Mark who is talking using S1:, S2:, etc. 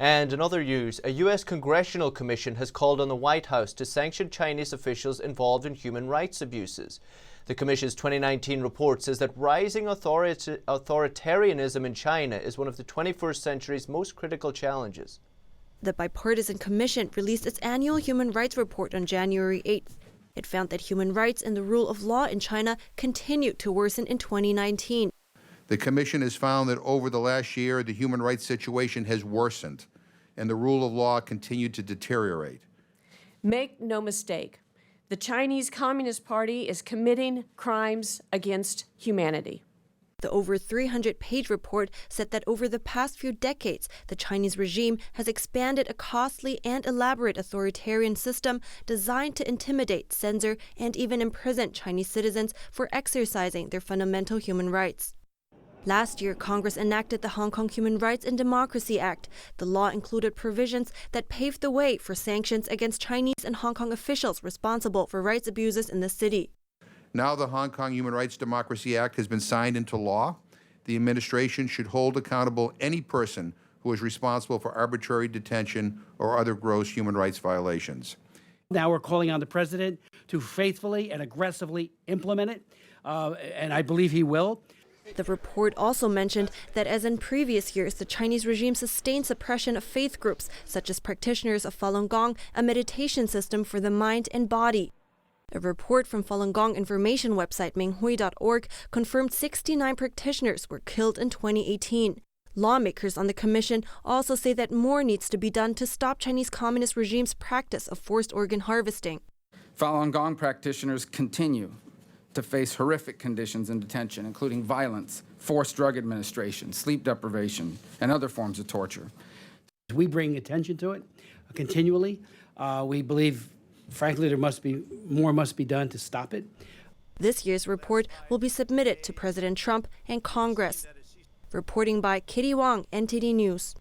S1: And in other news, a U.S. Congressional commission has called on the White House to sanction Chinese officials involved in human rights abuses. The commission's 2019 report says that rising authoritarianism in China is one of the 21st century's most critical challenges.
S2: The bipartisan commission released its annual human rights report on January 8th. It found that human rights and the rule of law in China continued to worsen in 2019.
S3: The Commission has found that over the last year, the human rights situation has worsened and the rule of law continued to deteriorate.
S4: Make no mistake, the Chinese Communist Party is committing crimes against humanity.
S2: The over 300-page report said that over the past few decades, the Chinese regime has expanded a costly and elaborate authoritarian system designed to intimidate, censor, and even imprison Chinese citizens for exercising their fundamental human rights. Last year, Congress enacted the Hong Kong Human Rights and Democracy Act. The law included provisions that paved the way for sanctions against Chinese and Hong Kong officials responsible for rights abuses in the city.
S3: Now the Hong Kong Human Rights Democracy Act has been signed into law. The administration should hold accountable any person who is responsible for arbitrary detention or other gross human rights violations.
S5: Now we're calling on the president to faithfully and aggressively implement it, and I believe he will.
S2: The report also mentioned that, as in previous years, the Chinese regime sustained suppression of faith groups, such as practitioners of Falun Gong, a meditation system for the mind and body. A report from Falun Gong information website minghui.org confirmed 69 practitioners were killed in 2018. Lawmakers on the commission also say that more needs to be done to stop Chinese Communist regime's practice of forced organ harvesting.
S6: Falun Gong practitioners continue to face horrific conditions in detention, including violence, forced drug administration, sleep deprivation, and other forms of torture.
S5: We bring attention to it continually. We believe, frankly, there must be done to stop it.
S2: This year's report will be submitted to President Trump and Congress. Reporting by Kitty Wong, NTD News.